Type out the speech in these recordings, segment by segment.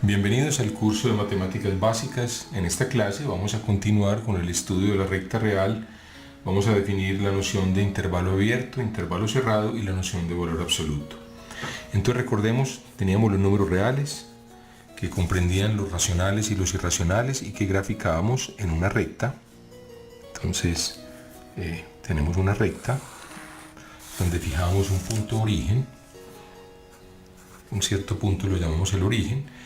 Bienvenidos al curso de Matemáticas Básicas. En esta clase vamos a continuar con el estudio de la recta real. Vamos a definir la noción de intervalo abierto, intervalo cerrado y la noción de valor absoluto. Entonces recordemos, teníamos los números reales que comprendían los racionales y los irracionales y que graficábamos en una recta. Entonces tenemos una recta donde fijamos un punto origen, un cierto punto lo llamamos el origen.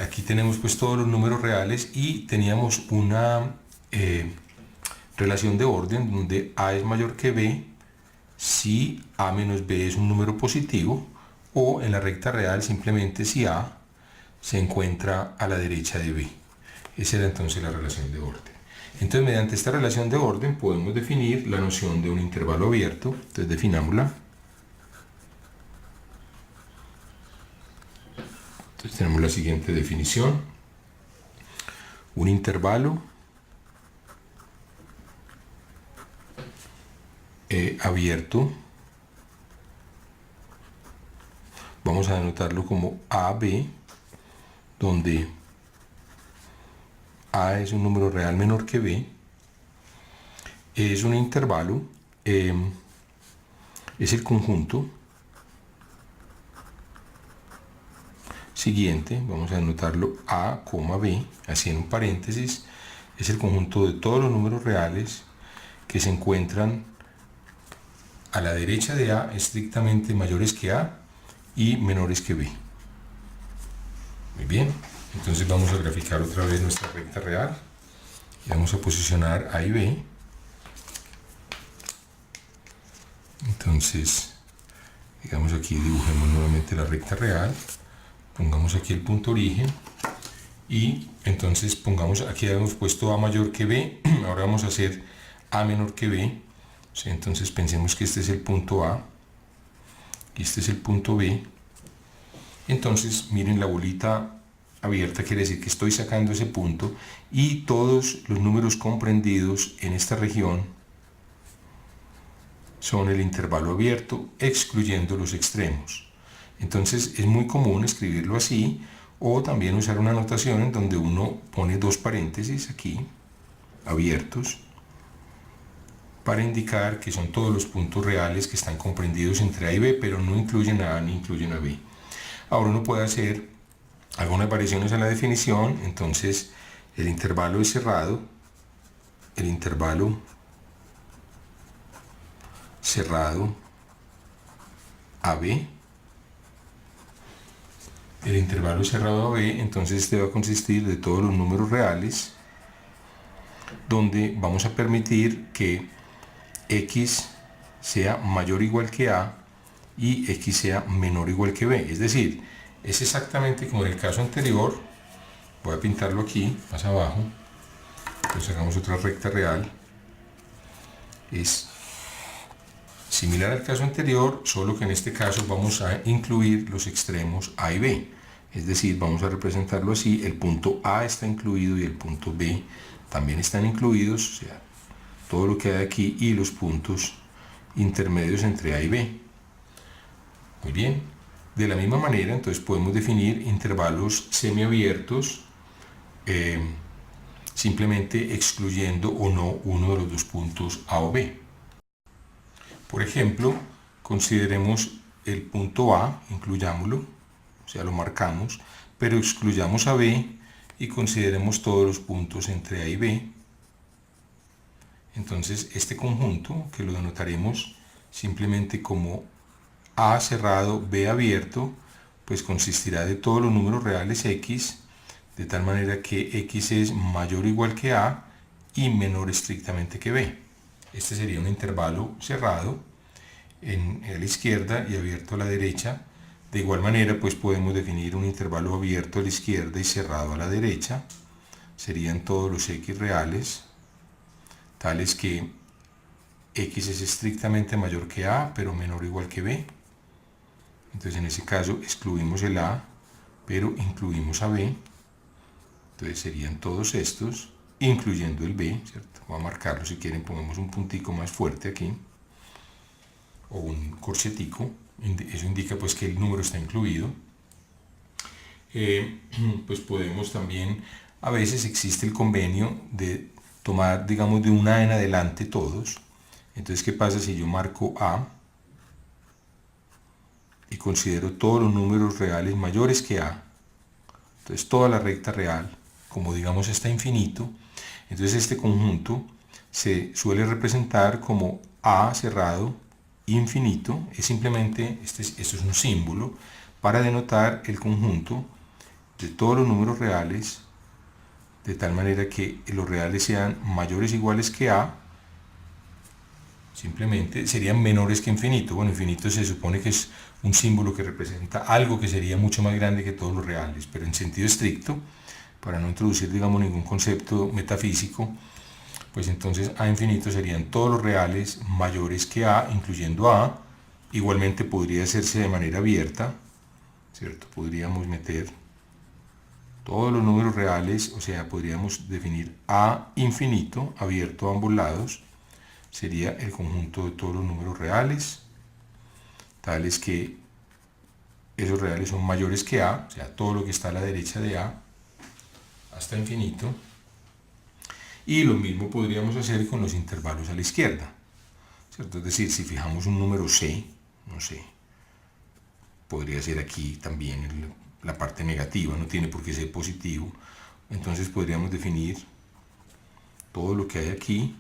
Aquí tenemos pues todos los números reales y teníamos una relación de orden donde A es mayor que B si A menos B es un número positivo, o en la recta real simplemente si A se encuentra a la derecha de B. Esa era entonces la relación de orden. Entonces, mediante esta relación de orden podemos definir la noción de un intervalo abierto. Entonces definámosla. Entonces tenemos la siguiente definición. Un intervalo abierto, vamos a denotarlo como AB, donde A es un número real menor que B, es un intervalo, es el conjunto siguiente, vamos a denotarlo A, B, así en un paréntesis, es el conjunto de todos los números reales que se encuentran a la derecha de A estrictamente mayores que A y menores que B. Muy bien, entonces vamos a graficar otra vez nuestra recta real y vamos a posicionar A y B. Entonces, digamos aquí, dibujemos nuevamente la recta real, pongamos aquí el punto origen y entonces pongamos, aquí habíamos puesto A mayor que B, ahora vamos a hacer A menor que B. Entonces pensemos que este es el punto A y este es el punto B. Entonces miren, la bolita abierta quiere decir que estoy sacando ese punto y todos los números comprendidos en esta región son el intervalo abierto, excluyendo los extremos. Entonces es muy común escribirlo así, o también usar una notación en donde uno pone dos paréntesis aquí abiertos para indicar que son todos los puntos reales que están comprendidos entre A y B, pero no incluyen a A ni incluyen a B. Ahora uno puede hacer algunas variaciones a la definición. Entonces el intervalo es cerrado, el intervalo cerrado AB, el intervalo cerrado AB, entonces este va a consistir de todos los números reales donde vamos a permitir que X sea mayor o igual que A y X sea menor o igual que B. Es decir, es exactamente como en el caso anterior. Voy a pintarlo aquí, más abajo. Entonces hagamos otra recta real. Es similar al caso anterior, solo que en este caso vamos a incluir los extremos A y B. Es decir, vamos a representarlo así. El punto A está incluido y el punto B también están incluidos. O sea, todo lo que hay aquí y los puntos intermedios entre A y B. Muy bien. De la misma manera, entonces podemos definir intervalos semiabiertos simplemente excluyendo o no uno de los dos puntos A o B. Por ejemplo, consideremos el punto A, incluyámoslo, o sea, lo marcamos, pero excluyamos a B y consideremos todos los puntos entre A y B. Entonces, este conjunto, que lo denotaremos simplemente como A cerrado, B abierto, pues consistirá de todos los números reales X, de tal manera que X es mayor o igual que A y menor estrictamente que B. Este sería un intervalo cerrado a la izquierda y abierto a la derecha. De igual manera, pues podemos definir un intervalo abierto a la izquierda y cerrado a la derecha. Serían todos los X reales, tales que X es estrictamente mayor que A, pero menor o igual que B. Entonces en ese caso excluimos el A, pero incluimos a B. Entonces serían todos estos, incluyendo el B, ¿cierto? Voy a marcarlo, si quieren ponemos un puntico más fuerte aquí, o un corchetico. Eso indica pues que el número está incluido. pues podemos también, a veces existe el convenio de tomar, digamos, de una en adelante todos. Entonces, ¿qué pasa si yo marco A y considero todos los números reales mayores que A? Entonces, toda la recta real, como digamos está infinito, entonces este conjunto se suele representar como A cerrado infinito. Es simplemente, esto es un símbolo para denotar el conjunto de todos los números reales, de tal manera que los reales sean mayores o iguales que A. Simplemente serían menores que infinito. Bueno, infinito se supone que es un símbolo que representa algo que sería mucho más grande que todos los reales, pero en sentido estricto, para no introducir, digamos, ningún concepto metafísico, pues entonces A infinito serían todos los reales mayores que A, incluyendo A. Igualmente podría hacerse de manera abierta, ¿cierto? Podríamos meter todos los números reales, o sea, podríamos definir A infinito, abierto a ambos lados, sería el conjunto de todos los números reales, tales que esos reales son mayores que A, o sea, todo lo que está a la derecha de A, hasta infinito. Y lo mismo podríamos hacer con los intervalos a la izquierda, ¿cierto? Es decir, si fijamos un número C, no sé, podría ser aquí también la parte negativa, no tiene por qué ser positivo. Entonces podríamos definir todo lo que hay aquí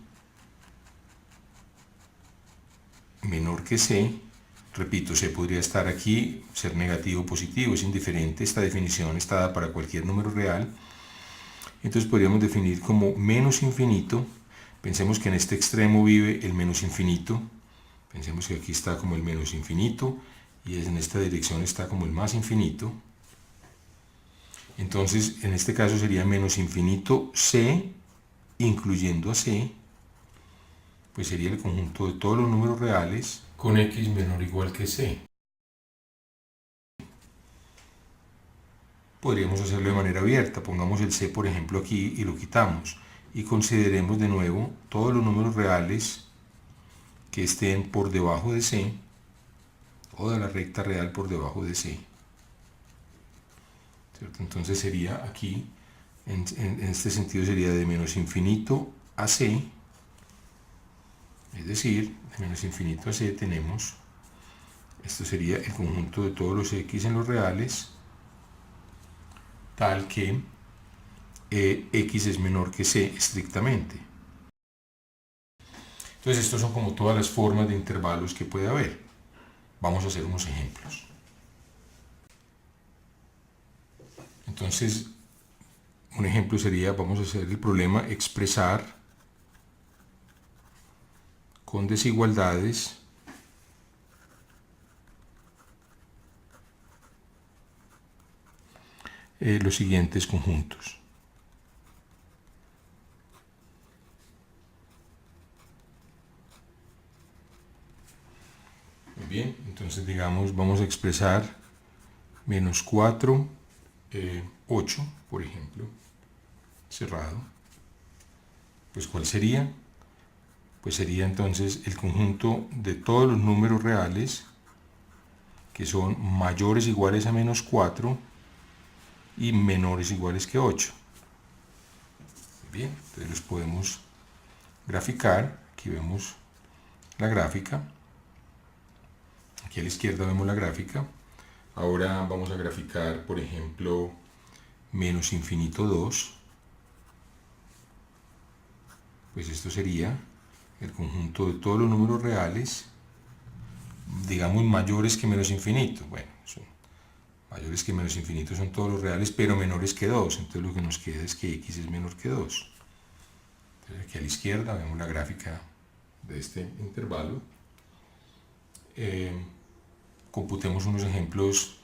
menor que C. Repito, C podría estar aquí, ser negativo o positivo, es indiferente. Esta definición está dada para cualquier número real. Entonces podríamos definir como menos infinito. Pensemos que en este extremo vive el menos infinito. Pensemos que aquí está como el menos infinito y en esta dirección está como el más infinito. Entonces, en este caso sería menos infinito C, incluyendo a C, pues sería el conjunto de todos los números reales con x menor o igual que C. Podríamos hacerlo de manera abierta. Pongamos el C, por ejemplo, aquí y lo quitamos. Y consideremos de nuevo todos los números reales que estén por debajo de C, toda la recta real por debajo de C. ¿Cierto? Entonces sería aquí, en este sentido sería de menos infinito a C, es decir, de menos infinito a C tenemos, esto sería el conjunto de todos los x en los reales, tal que x es menor que C estrictamente. Entonces estos son como todas las formas de intervalos que puede haber. Vamos a hacer unos ejemplos. Entonces, un ejemplo sería, vamos a hacer el problema expresar con desigualdades los siguientes conjuntos. Muy bien, entonces digamos, vamos a expresar menos 4, 8, por ejemplo, cerrado. Pues ¿cuál sería? Pues sería entonces el conjunto de todos los números reales que son mayores o iguales a menos 4 y menores o iguales que 8. Bien, entonces los podemos graficar. Aquí vemos la gráfica. Aquí a la izquierda vemos la gráfica. Ahora vamos a graficar, por ejemplo, menos infinito 2. Pues esto sería el conjunto de todos los números reales, digamos mayores que menos infinito. Bueno, son mayores que menos infinito son todos los reales, pero menores que 2. Entonces lo que nos queda es que x es menor que 2. Entonces aquí a la izquierda vemos la gráfica de este intervalo. Computemos unos ejemplos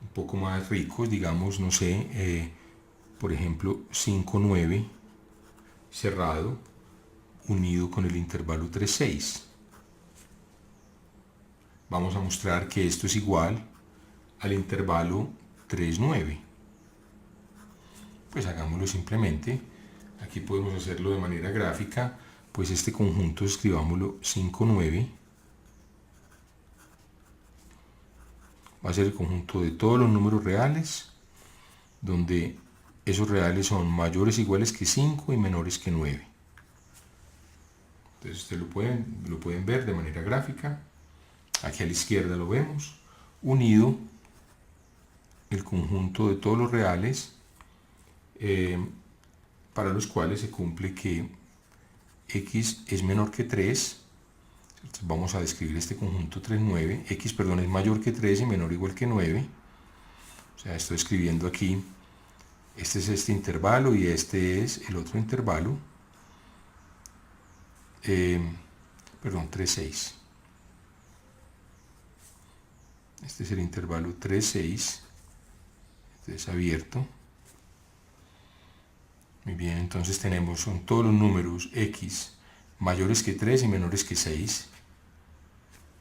un poco más ricos, digamos, no sé, por ejemplo, 5, 9, cerrado, unido con el intervalo 3, 6. Vamos a mostrar que esto es igual al intervalo 3, 9. Pues hagámoslo simplemente. Aquí podemos hacerlo de manera gráfica. Pues este conjunto escribámoslo 5, 9. Va a ser el conjunto de todos los números reales donde esos reales son mayores o iguales que 5 y menores que 9. Entonces ustedes lo pueden ver de manera gráfica. Aquí a la izquierda lo vemos, unido el conjunto de todos los reales para los cuales se cumple que x es menor que 3. Entonces vamos a describir este conjunto 3, 9. X, perdón, es mayor que 3 y menor o igual que 9. O sea, estoy escribiendo aquí, este es este intervalo y este es el otro intervalo. Perdón, 3, 6. Este es el intervalo 3, 6. Este es abierto. Muy bien, entonces son todos los números x mayores que 3 y menores que 6.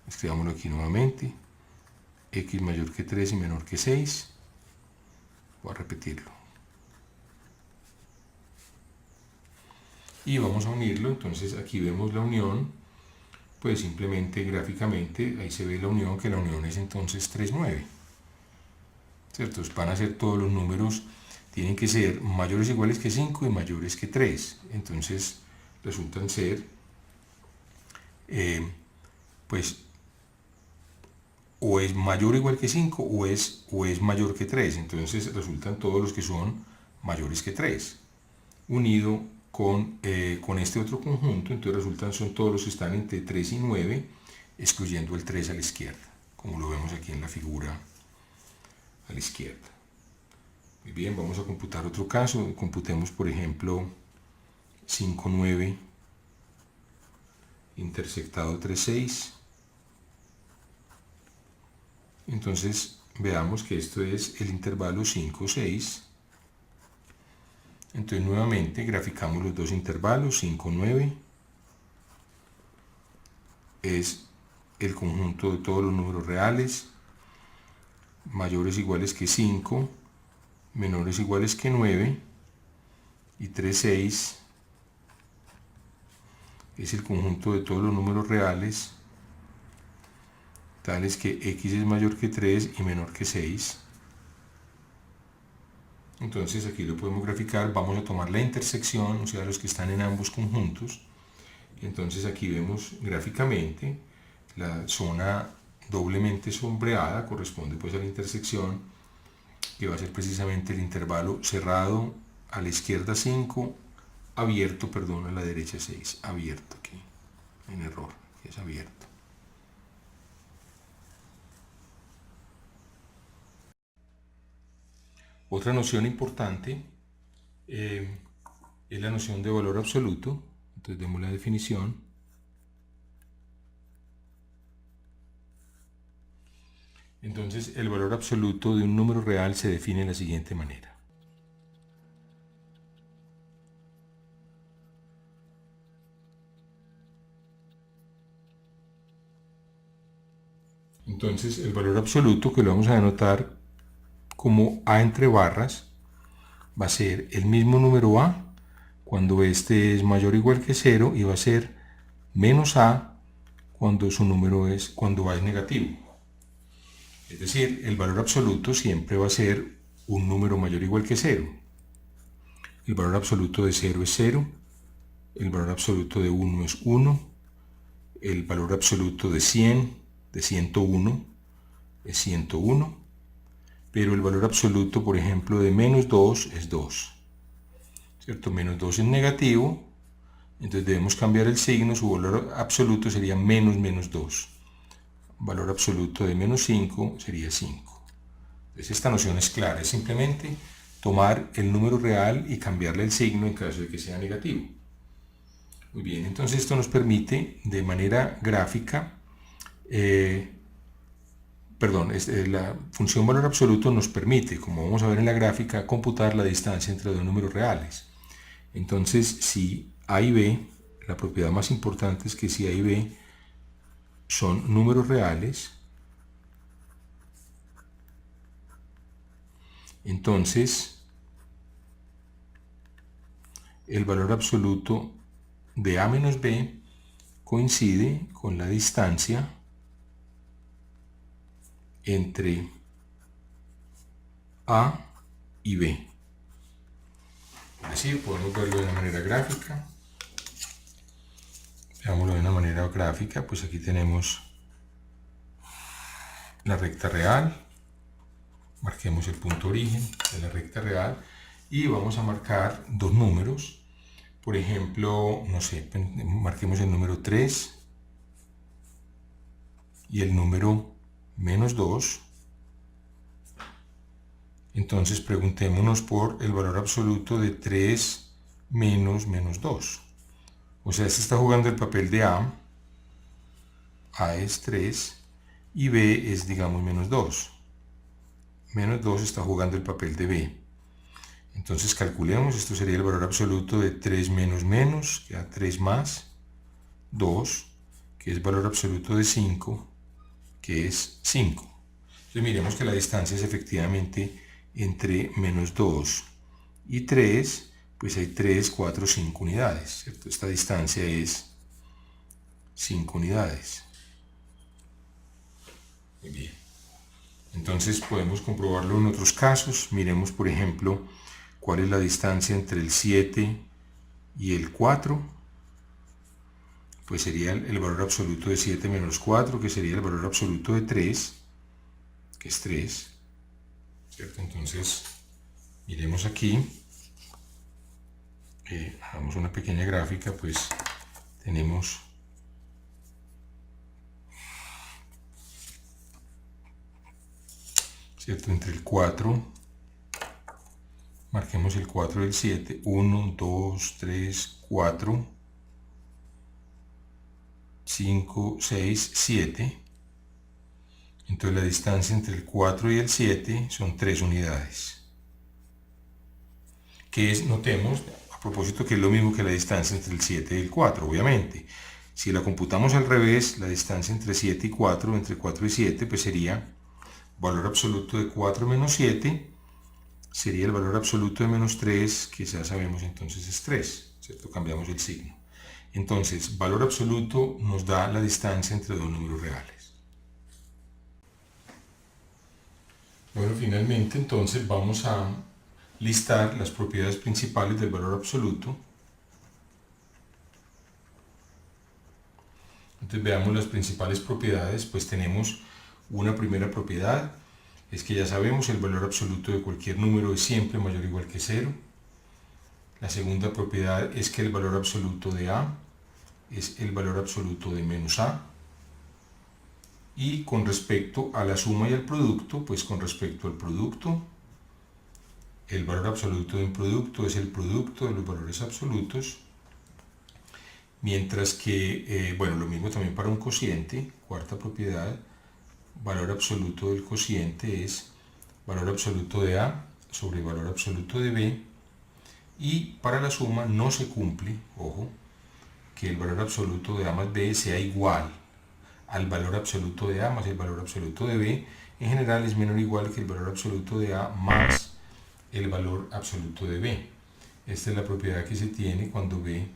Escribámoslo aquí nuevamente. X mayor que 3 y menor que 6. Voy a repetirlo. Y vamos a unirlo, entonces aquí vemos la unión, pues simplemente gráficamente, ahí se ve la unión, que la unión es entonces 3, 9. ¿Cierto? Van a ser todos los números, tienen que ser mayores o iguales que 5 y mayores que 3. Entonces resultan ser, pues, o es mayor o igual que 5 o es mayor que 3. Entonces resultan todos los que son mayores que 3. Unido con este otro conjunto, entonces son todos los que están entre 3 y 9, excluyendo el 3 a la izquierda, como lo vemos aquí en la figura a la izquierda. Muy bien, vamos a computar otro caso. Computemos, por ejemplo, 5, 9 intersectado 3, 6. Entonces veamos que esto es el intervalo 5, 6. Entonces nuevamente graficamos los dos intervalos, 5, 9. Es el conjunto de todos los números reales, mayores o iguales que 5, menores o iguales que 9, y 3, 6 es el conjunto de todos los números reales, tales que x es mayor que 3 y menor que 6. Entonces aquí lo podemos graficar, vamos a tomar la intersección, o sea, los que están en ambos conjuntos. Entonces aquí vemos gráficamente la zona doblemente sombreada, corresponde pues a la intersección, que va a ser precisamente el intervalo cerrado a la izquierda 5, abierto, perdón, a la derecha 6, abierto aquí, en error, que es abierto. Otra noción importante es la noción de valor absoluto. Entonces demos la definición. Entonces el valor absoluto de un número real se define de la siguiente manera. Entonces el valor absoluto, que lo vamos a denotar como A entre barras, va a ser el mismo número A cuando este es mayor o igual que 0, y va a ser menos A cuando A es negativo. Es decir, el valor absoluto siempre va a ser un número mayor o igual que 0. El valor absoluto de 0 es 0, el valor absoluto de 1 es 1, el valor absoluto de 100, de 101, es 101, pero el valor absoluto, por ejemplo, de menos 2 es 2. ¿Cierto? Menos 2 es negativo, entonces debemos cambiar el signo, su valor absoluto sería menos menos 2. Valor absoluto de menos 5 sería 5. Entonces esta noción es clara, es simplemente tomar el número real y cambiarle el signo en caso de que sea negativo. Muy bien, entonces esto nos permite de manera gráfica, la función valor absoluto nos permite, como vamos a ver en la gráfica, computar la distancia entre dos números reales. Entonces, si A y B, la propiedad más importante es que si A y B son números reales, entonces el valor absoluto de A menos B coincide con la distancia entre A y B. Es decir, podemos verlo de una manera gráfica. Veámoslo de una manera gráfica, pues aquí tenemos la recta real. Marquemos el punto origen de la recta real y vamos a marcar dos números. Por ejemplo, no sé, marquemos el número 3 y el número -2. Entonces preguntémonos por el valor absoluto de 3 menos -2. O sea, este está jugando el papel de A. A es 3 y B es, digamos, -2. -2 está jugando el papel de B. Entonces calculemos, esto sería el valor absoluto de 3 menos menos, que da 3 más 2, que es valor absoluto de 5, que es 5. Entonces miremos que la distancia es efectivamente entre -2 y 3, pues hay 3, 4, 5 unidades, ¿cierto? Esta distancia es 5 unidades. Muy bien. Entonces podemos comprobarlo en otros casos. Miremos, por ejemplo, cuál es la distancia entre el 7 y el 4. Pues sería el valor absoluto de 7 menos 4, que sería el valor absoluto de 3, que es 3. ¿Cierto? Entonces, miremos aquí. Hagamos una pequeña gráfica, pues tenemos ¿cierto? Entre el 4, marquemos el 4 y el 7, 1, 2, 3, 4, 5, 6, 7. Entonces la distancia entre el 4 y el 7 son 3 unidades. Que es, notemos, a propósito, que es lo mismo que la distancia entre el 7 y el 4, obviamente. Si la computamos al revés, la distancia entre 7 y 4, entre 4 y 7, pues sería valor absoluto de 4 menos 7, sería el valor absoluto de -3, que ya sabemos entonces es 3, ¿cierto? Cambiamos el signo. Entonces, valor absoluto nos da la distancia entre dos números reales. Bueno, finalmente entonces vamos a listar las propiedades principales del valor absoluto. Entonces veamos las principales propiedades. Pues tenemos una primera propiedad, es que ya sabemos el valor absoluto de cualquier número es siempre mayor o igual que 0. La segunda propiedad es que el valor absoluto de A es el valor absoluto de menos A. Y con respecto a la suma y al producto, pues con respecto al producto, el valor absoluto de un producto es el producto de los valores absolutos, mientras que, bueno, lo mismo también para un cociente. Cuarta propiedad, valor absoluto del cociente es valor absoluto de A sobre valor absoluto de B, y para la suma no se cumple, ojo, que el valor absoluto de A más B sea igual al valor absoluto de A más el valor absoluto de B. En general es menor o igual que el valor absoluto de A más el valor absoluto de B. Esta es la propiedad que se tiene cuando B,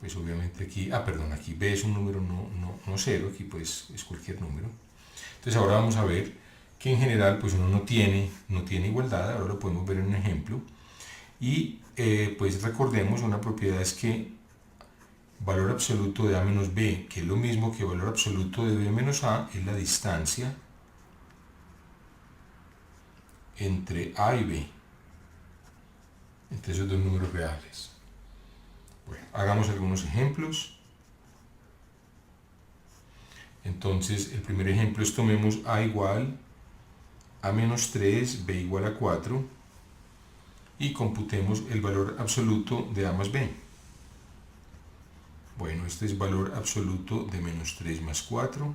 pues obviamente aquí, aquí B es un número no cero, aquí pues es cualquier número. Entonces ahora vamos a ver que en general pues uno no tiene igualdad. Ahora lo podemos ver en un ejemplo. Y pues recordemos, una propiedad es que valor absoluto de A menos B, que es lo mismo que valor absoluto de B menos A, es la distancia entre A y B, entre esos dos números reales. Bueno, hagamos algunos ejemplos. Entonces, el primer ejemplo es tomemos A igual a menos 3, B igual a 4, y computemos el valor absoluto de A más B. Bueno, este es valor absoluto de menos 3 más 4.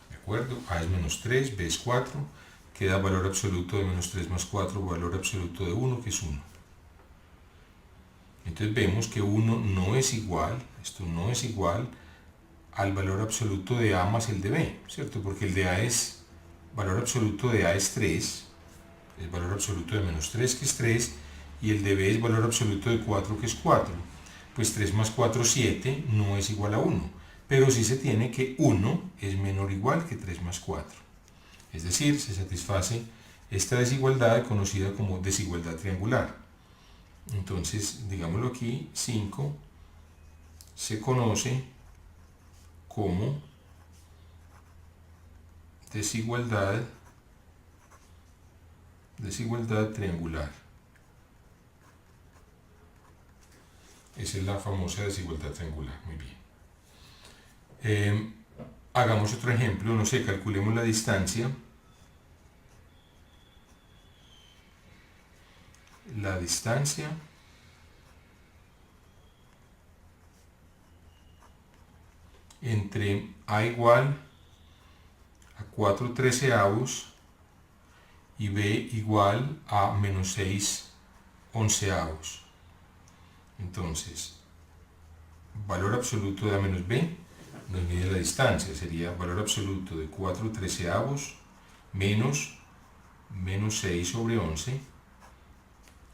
¿De acuerdo? A es menos 3, B es 4. Queda valor absoluto de menos 3 más 4, valor absoluto de 1, que es 1. Entonces vemos que 1 no es igual, esto no es igual al valor absoluto de A más el de B, ¿cierto? Porque el de A es, valor absoluto de A es 3, es valor absoluto de menos 3, que es 3, y el de B es valor absoluto de 4, que es 4. Pues 3 más 4, 7, no es igual a 1, pero sí se tiene que 1 es menor o igual que 3 más 4. Es decir, se satisface Esta desigualdad es conocida como desigualdad triangular. Entonces, digámoslo aquí, 5 se conoce como desigualdad triangular. Esa es la famosa desigualdad triangular. Muy bien. Hagamos otro ejemplo. No sé, calculemos la distancia. La distancia entre A igual a 4/13 y B igual a menos 6/11. Entonces, valor absoluto de A menos B nos mide la distancia. Sería valor absoluto de 4/13 menos 6/11.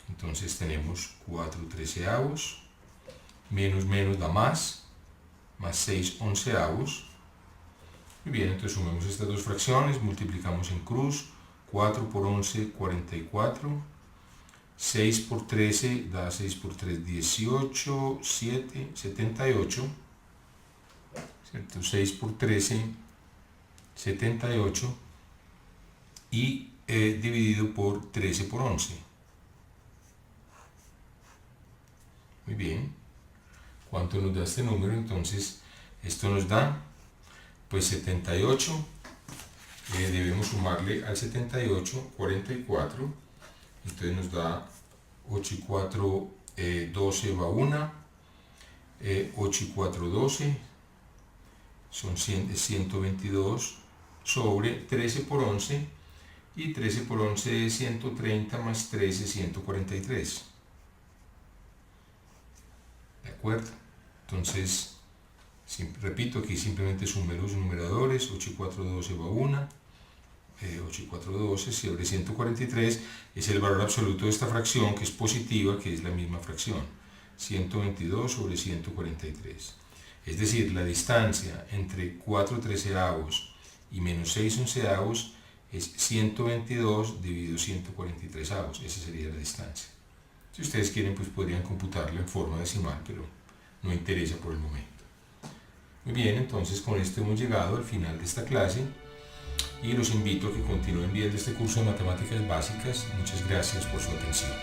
Entonces tenemos 4/13 menos da más 6/11. Muy bien, entonces sumemos estas dos fracciones, multiplicamos en cruz. 4 por 11, 44. 6 por 13 da 6 por 3, 18, 7, 78. ¿Cierto? 6 por 13, 78. Y dividido por 13 por 11. Muy bien. ¿Cuánto nos da este número? Entonces, esto nos da, pues 78. Debemos sumarle al 78, 44. Entonces nos da 8 y 4, 12 va 1. 8 y 4, 12. Son 122 sobre 13 por 11. Y 13 por 11 es 130 más 13, 143. ¿De acuerdo? Entonces, repito, aquí simplemente sumé los numeradores. 8 y 4, 12 va 1. 8 y 4, 12 sobre 143 es el valor absoluto de esta fracción, que es positiva, que es la misma fracción. 122 sobre 143. Es decir, la distancia entre 4/13 y menos 6/11 es 122 dividido 143. Esa sería la distancia. Si ustedes quieren, pues podrían computarla en forma decimal, pero no interesa por el momento. Muy bien, entonces con esto hemos llegado al final de esta clase y los invito a que continúen viendo este curso de matemáticas básicas. Muchas gracias por su atención.